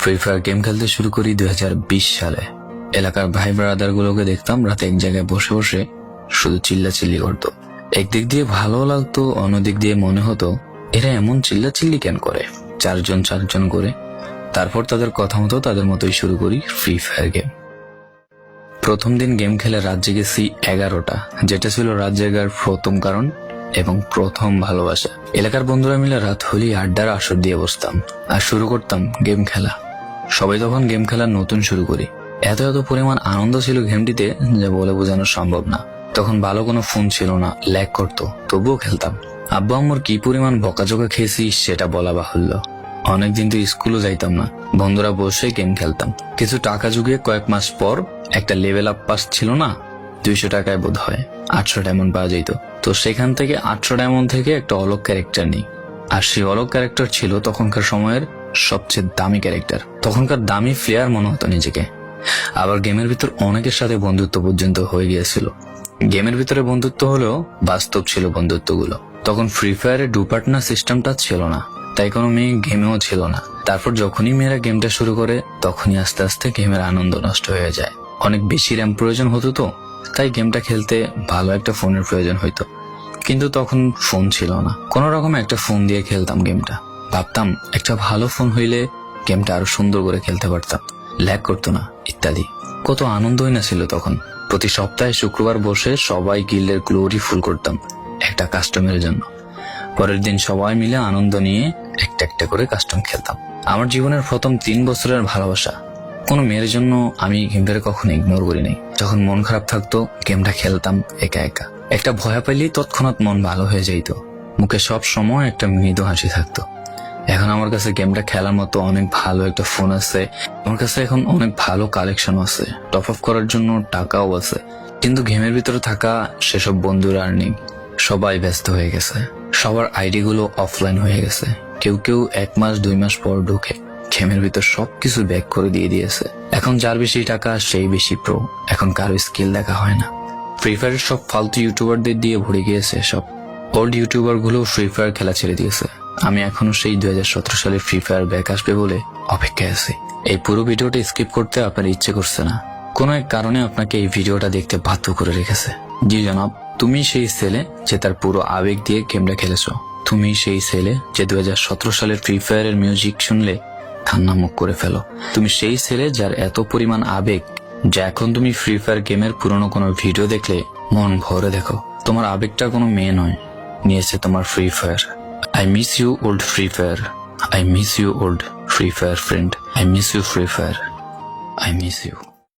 Free fire game খেলতে শুরু করি 2020 সালে। এলাকার ভাই ব্রাদার গুলোকে দেখতাম রাতে এক জায়গায় বসে বসে শুধু চিল্লাচিল্লি করতো। একদিক দিয়ে ভালো লাগতো, অন্যদিক দিয়ে মনে হতো এরা এমন চিল্লাচিল্লি কেন করে, চারজন করে। তারপর তাদের কথা মতো তাদের মতোই শুরু করি ফ্রি ফায়ার গেম। প্রথম দিন গেম খেলে রাত জেগেছি 11টা, যেটা ছিল রাত জেগার প্রথম কারণ এবং প্রথম ভালোবাসা। এলাকার বন্ধুরা মিলে রাত হলেই আড্ডার আসর দিয়ে বসতাম আর শুরু করতাম গেম খেলা। সবাই তখন গেম খেলা নতুন শুরু করি। এত পরিমাণ আনন্দ ছিল গেমটিতে যা বলে বোঝানো সম্ভব না। তখন ভালো কোনো ফোন ছিল না, ল্যাগ করতো, তবুও খেলতাম। আব্বু আম্মুর কি পরিমাণ বকাঝকা খেয়েছি সেটা বলা বাহুল্য। অনেকদিন তো স্কুলও যাইতাম না, বন্ধুরা বসে গেম খেলতাম। কিছু টাকা জুগিয়ে কয়েক মাস পর একটা লেভেল আপ পাস ছিল না, 200 টাকায় বোধ হয় 800 ডায়মন্ড পাওয়া যেত। তো সেখান থেকে 800 ডায়মন্ড থেকে একটা অলগ ক্যারেক্টার নিই। আর সেই অলগ ক্যারেক্টার ছিল তখনকার সময়ের সবচেয়ে দামি ক্যারেক্টার। তখনকার দামি প্লেয়ার মনে হতো নিজেকে। আবার গেমের ভিতর অনেকের সাথে বন্ধুত্ব পর্যন্ত হয়ে গিয়েছিল। গেমের ভিতরে বন্ধুত্ব হলেও বাস্তব ছিল বন্ধুত্বগুলো। তখন ফ্রি ফায়ারে ডু পার্টনার সিস্টেমটা ছিল না, তাই কোনো মেয়ে গেমেও ছিল না। তারপর যখনই মেয়েরা গেমটা শুরু করে তখনই আস্তে আস্তে গেমের আনন্দ নষ্ট হয়ে যায়। অনেক বেশি র্যাম প্রয়োজন হতো, তো তাই গেমটা খেলতে ভালো একটা ফোনের প্রয়োজন হইতো। কিন্তু তখন ফোন ছিল না, কোন রকম একটা ফোন দিয়ে খেলতাম গেমটা। ভাবতাম একটা ভালো ফোন হইলে গেমটা আরো সুন্দর করে খেলতে পারতাম, ল্যাগ করতো না ইত্যাদি। কত আনন্দই না ছিল তখন। প্রতি সপ্তাহে শুক্রবার বসে সবাই গিল্ডের গ্লোরি ফুল করতাম একটা কাস্টমের জন্য। পরের দিন সবাই মিলে আনন্দ নিয়ে একটা একটা করে কাস্টম খেলতাম। আমার জীবনের প্রথম 3 বছরের ভালোবাসা। কোনো মেয়ের জন্য আমি গেমটাকে কখনো ইগনোর করি নাই। যখন মন খারাপ থাকতো গেমটা খেলতাম একা একা। একটা ভয় পাইলেই তৎক্ষণাৎ মন ভালো হয়ে যাইতো, মুখে সব সময় একটা মৃদু হাসি থাকতো। এখন আমার কাছে গেমটা খেলার মতো অনেক ভালো একটা ফোন আছে, আমার কাছে এখন অনেক ভালো কালেকশন আছে, টপ আপ করার জন্য টাকাও আছে। কিন্তু গেমের ভিতরে থাকা সেসব বন্ধুরা আর নেই, সবাই ব্যস্ত হয়ে গেছে। সবার আইডি গুলো অফলাইন হয়ে গেছে। কেউ 1 মাস 2 মাস পর ঢুকে গেমের ভিতর সবকিছু ব্যাক করে দিয়ে দিয়েছে। এখন যার বেশি টাকা সেই বেশি প্রো, এখন কারো স্কিল দেখা হয় না। ফ্রি ফায়ারের সব ফালতু ইউটিউবারদের দিয়ে ভরে গিয়েছে সব। ওল্ড ইউটিউবার গুলো ফ্রি ফায়ার খেলা ছেড়ে দিয়েছে। আমি এখনো সেই 2017 সালে ফ্রি ফায়ার ব্যাক আসবে বলে অপেক্ষায় আছি। এই পুরো ভিডিওটা স্কিপ করতে আপনার ইচ্ছে করছে না, কোনো এক কারণে আপনাকে এই ভিডিওটা দেখতে বাধ্য করে রেখেছে। জি জনাব, তুমি সেই ছেলে যে তার পুরো আবেগ দিয়ে গেমটা খেলেছো। তুমি সেই ছেলে যে 2017 সালের ফ্রি ফায়ারের মিউজিক শুনলে কান্না মুখ করে ফেলো। তুমি সেই ছেলে যার এত পরিমাণ আবেগ যা এখন তুমি ফ্রি ফায়ার গেমের পুরনো কোনো ভিডিও দেখলে মন ভরে দেখো। তোমার আবেগটা কোনো মেয়ে নয়, নিয়েছে তোমার free fire. I miss you old Free Fire. I miss you old Free Fire friend. I miss you Free Fire. I miss you.